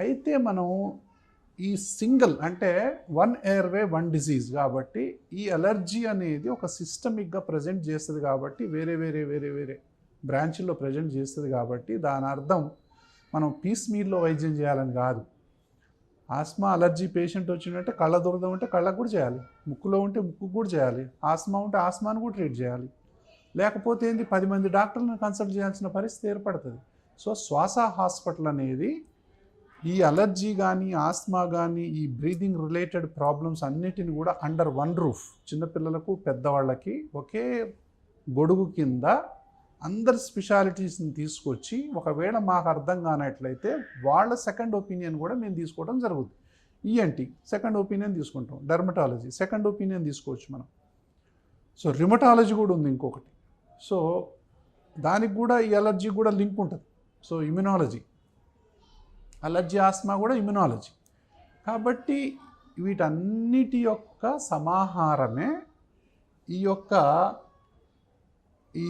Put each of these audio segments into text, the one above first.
అయితే మనం ఈ సింగిల్ అంటే వన్ ఎయిర్వే వన్ డిసీజ్ కాబట్టి ఈ అలర్జీ అనేది ఒక సిస్టమిక్గా ప్రజెంట్ చేస్తుంది కాబట్టి వేరే వేరే వేరే వేరే బ్రాంచ్ల్లో ప్రజెంట్ చేస్తుంది కాబట్టి దాని అర్థం మనం పీస్ మీల్లో వైద్యం చేయాలని కాదు. ఆస్మా అలర్జీ పేషెంట్ వచ్చిందంటే కళ్ళ దురద ఉంటే కళ్ళకు కూడా చేయాలి, ముక్కులో ఉంటే ముక్కు కూడా చేయాలి, ఆస్మా ఉంటే ఆస్మాను కూడా ట్రీట్ చేయాలి. లేకపోతే ఏంది 10 మంది డాక్టర్లను కన్సల్ట్ చేయాల్సిన పరిస్థితి ఏర్పడుతుంది. సో శ్వాస హాస్పిటల్ అనేది ఈ అలర్జీ కానీ ఆస్మా కానీ ఈ బ్రీదింగ్ రిలేటెడ్ ప్రాబ్లమ్స్ అన్నిటిని కూడా అండర్ వన్ రూఫ్, చిన్నపిల్లలకు పెద్దవాళ్ళకి ఒకే గొడుగు కింద అందరి స్పెషాలిటీస్ని తీసుకొచ్చి ఒకవేళ మాకు అర్థం కానట్లయితే వాళ్ళ సెకండ్ ఒపీనియన్ కూడా మేము తీసుకోవడం జరుగుతుంది. ఈఎన్టీ సెకండ్ ఒపీనియన్ తీసుకుంటాం, డెర్మటాలజీ సెకండ్ ఒపీనియన్ తీసుకోవచ్చు మనం. సో రిమటాలజీ కూడా ఉంది ఇంకొకటి. సో దానికి కూడా ఈ అలర్జీ కూడా లింక్ ఉంటుంది. సో ఇమ్యునాలజీ, అలర్జీ ఆస్మా కూడా ఇమ్యునాలజీ. కాబట్టి వీటన్నిటి యొక్క సమాహారమే ఈ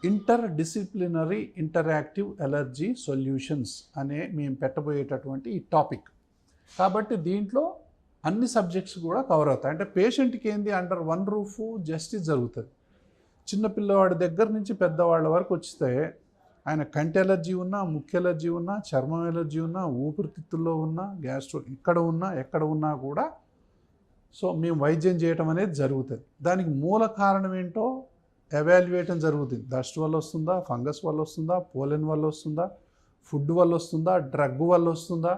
inter disciplinary interactive allergy solutions అనే మేము పెట్టబోయేటటువంటి ఈ టాపిక్. కాబట్టి దీంట్లో అన్ని సబ్జెక్ట్స్ కూడా కవర్ అవుతాయి. అంటే పేషెంట్కి ఏంది అండర్ వన్ రూఫ్ జస్టిస్ జరుగుతుంది. చిన్నపిల్లవాడి దగ్గర నుంచి పెద్దవాళ్ళ వరకు వస్తే ఆయన కంటి ఎలర్జీ ఉన్నా, ముఖ్య ఎలర్జీ ఉన్నా, చర్మం ఎలర్జీ ఉన్నా, ఊపిరితిత్తుల్లో ఉన్నా, గ్యాస్ట్రో ఎక్కడ ఉన్నా కూడా సో మేము వైద్యం చేయటం అనేది జరుగుతుంది. దానికి మూల కారణం ఏంటో ఎవాల్యుయేషన్ జరుగుతుంది. డస్ట్ వల్ల వస్తుందా, ఫంగస్ వల్ల వస్తుందా, పోలెన్ వల్ల వస్తుందా, ఫుడ్ వల్ల వస్తుందా, డ్రగ్ వల్ల వస్తుందా,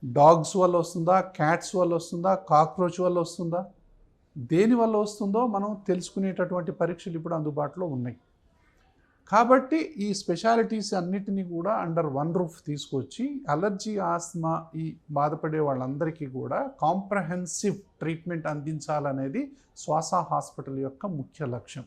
డాగ్స్ వల్ల వస్తుందా, క్యాట్స్ వల్ల వస్తుందా, కాక్రోచ్ వల్ల వస్తుందా, దేని వల్ల వస్తుందో మనం తెలుసుకునేటటువంటి పరీక్షలు ఇప్పుడు అందుబాటులో ఉన్నాయి. కాబట్టి ఈ స్పెషాలిటీస్ అన్నిటినీ కూడా అండర్ వన్ రూఫ్ తీసుకొచ్చి అలర్జీ ఆస్మా ఈ బాధపడే వాళ్ళందరికీ కూడా కాంప్రహెన్సివ్ ట్రీట్మెంట్ అందించాలనేది శ్వాస హాస్పిటల్ యొక్క ముఖ్య లక్ష్యం.